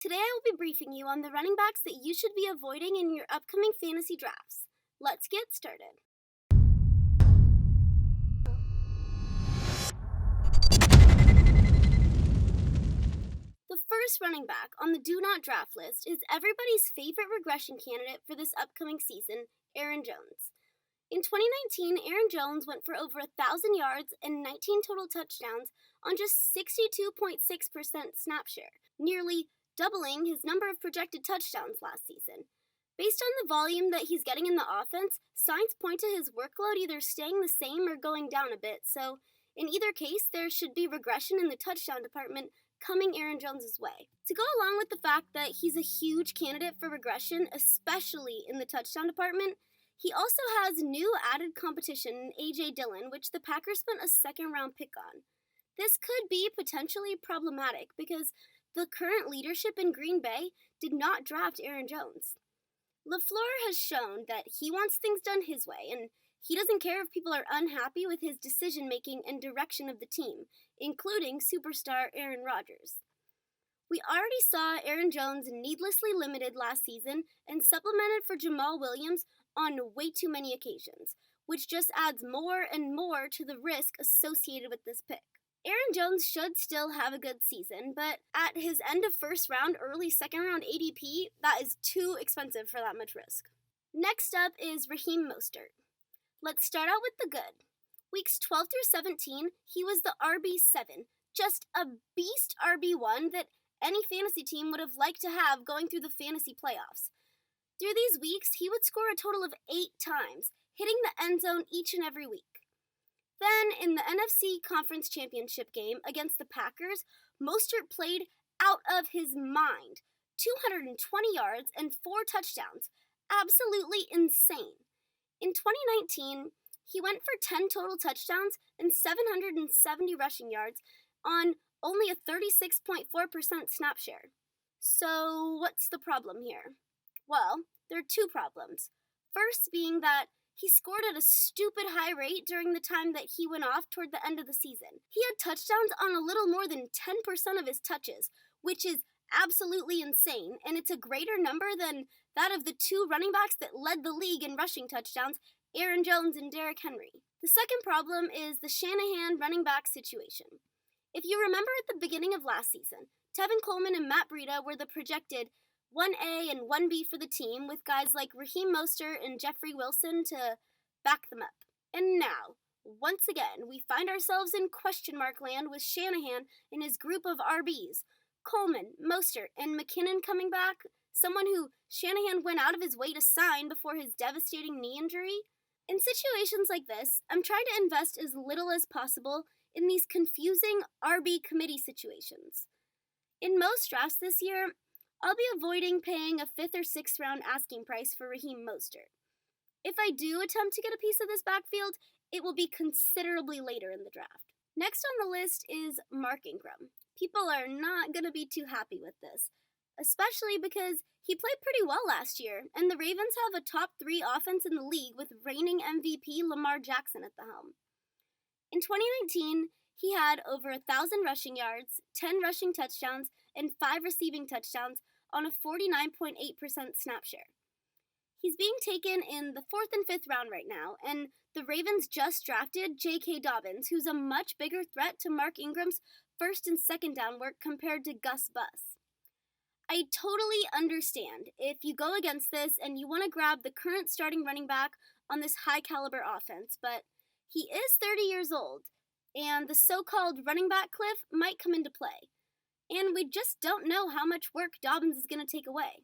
Today I will be briefing you on the running backs that you should be avoiding in your upcoming fantasy drafts. Let's get started. The first running back on the do not draft list is everybody's favorite regression candidate for this upcoming season, Aaron Jones. In 2019, Aaron Jones went for over 1,000 yards and 19 total touchdowns on just 62.6% snap share, nearly doubling his number of projected touchdowns last season. Based on the volume that he's getting in the offense, signs point to his workload either staying the same or going down a bit, so in either case, there should be regression in the touchdown department coming Aaron Jones' way. To go along with the fact that he's a huge candidate for regression, especially in the touchdown department, he also has new added competition in A.J. Dillon, which the Packers spent a second-round pick on. This could be potentially problematic because the current leadership in Green Bay did not draft Aaron Jones. LaFleur has shown that he wants things done his way, and he doesn't care if people are unhappy with his decision-making and direction of the team, including superstar Aaron Rodgers. We already saw Aaron Jones needlessly limited last season and supplemented for Jamal Williams on way too many occasions, which just adds more and more to the risk associated with this pick. Aaron Jones should still have a good season, but at his end of first round, early second round ADP, that is too expensive for that much risk. Next up is Raheem Mostert. Let's start out with the good. Weeks 12 through 17, he was the RB7, just a beast RB1 that any fantasy team would have liked to have going through the fantasy playoffs. Through these weeks, he would score a total of 8 times, hitting the end zone each and every week. Then, in the NFC Conference Championship game against the Packers, Mostert played out of his mind. 220 yards and 4 touchdowns. Absolutely insane. In 2019, he went for 10 total touchdowns and 770 rushing yards on only a 36.4% snap share. So, what's the problem here? Well, there are 2 problems. First being that he scored at a stupid high rate during the time that he went off toward the end of the season. He had touchdowns on a little more than 10% of his touches, which is absolutely insane, and it's a greater number than that of the 2 running backs that led the league in rushing touchdowns, Aaron Jones and Derrick Henry. The second problem is the Shanahan running back situation. If you remember at the beginning of last season, Tevin Coleman and Matt Breida were the projected 1A and 1B for the team, with guys like Raheem Mostert and Jeffrey Wilson to back them up. And now, once again, we find ourselves in question mark land with Shanahan and his group of RBs. Coleman, Mostert, and McKinnon coming back, someone who Shanahan went out of his way to sign before his devastating knee injury. In situations like this, I'm trying to invest as little as possible in these confusing RB committee situations. In most drafts this year, I'll be avoiding paying a 5th or 6th round asking price for Raheem Mostert. If I do attempt to get a piece of this backfield, it will be considerably later in the draft. Next on the list is Mark Ingram. People are not going to be too happy with this, especially because he played pretty well last year, and the Ravens have a top 3 offense in the league with reigning MVP Lamar Jackson at the helm. In 2019, he had over 1,000 rushing yards, 10 rushing touchdowns, and 5 receiving touchdowns on a 49.8% snap share. He's being taken in the 4th and 5th round right now, and the Ravens just drafted J.K. Dobbins, who's a much bigger threat to Mark Ingram's 1st and 2nd down work compared to Gus Bus. I totally understand if you go against this and you want to grab the current starting running back on this high-caliber offense, but he is 30 years old, and the so-called running back cliff might come into play. And we just don't know how much work Dobbins is going to take away.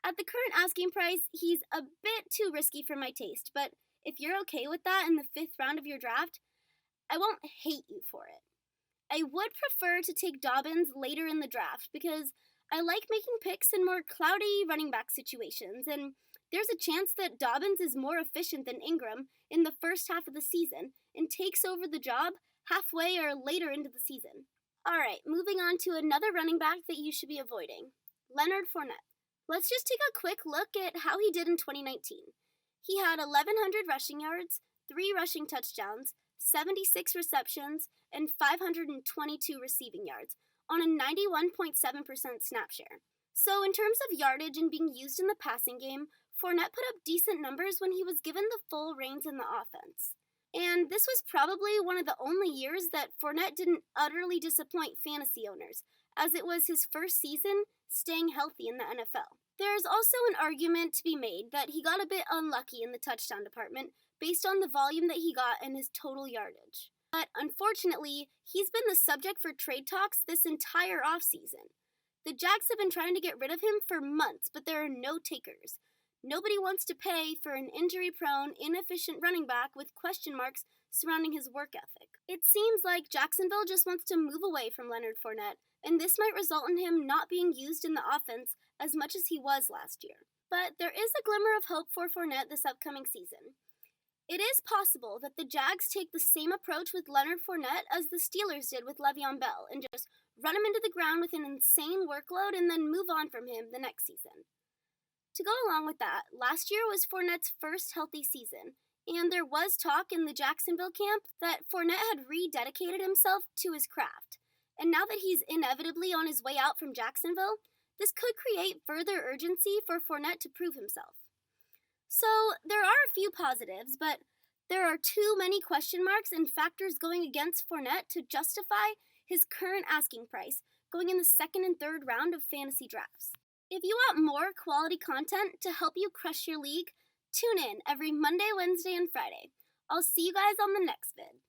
At the current asking price, he's a bit too risky for my taste, but if you're okay with that in the 5th round of your draft, I won't hate you for it. I would prefer to take Dobbins later in the draft because I like making picks in more cloudy running back situations, and there's a chance that Dobbins is more efficient than Ingram in the first half of the season and takes over the job halfway or later into the season. Alright, moving on to another running back that you should be avoiding, Leonard Fournette. Let's just take a quick look at how he did in 2019. He had 1,100 rushing yards, 3 rushing touchdowns, 76 receptions, and 522 receiving yards on a 91.7% snap share. So in terms of yardage and being used in the passing game, Fournette put up decent numbers when he was given the full reins in the offense. And this was probably one of the only years that Fournette didn't utterly disappoint fantasy owners, as it was his first season staying healthy in the NFL. There's also an argument to be made that he got a bit unlucky in the touchdown department based on the volume that he got and his total yardage. But unfortunately, he's been the subject for trade talks this entire offseason. The Jags have been trying to get rid of him for months, but there are no takers. Nobody wants to pay for an injury-prone, inefficient running back with question marks surrounding his work ethic. It seems like Jacksonville just wants to move away from Leonard Fournette, and this might result in him not being used in the offense as much as he was last year. But there is a glimmer of hope for Fournette this upcoming season. It is possible that the Jags take the same approach with Leonard Fournette as the Steelers did with Le'Veon Bell and just run him into the ground with an insane workload and then move on from him the next season. To go along with that, last year was Fournette's first healthy season, and there was talk in the Jacksonville camp that Fournette had rededicated himself to his craft. And now that he's inevitably on his way out from Jacksonville, this could create further urgency for Fournette to prove himself. So there are a few positives, but there are too many question marks and factors going against Fournette to justify his current asking price going in the second and third round of fantasy drafts. If you want more quality content to help you crush your league, tune in every Monday, Wednesday, and Friday. I'll see you guys on the next vid.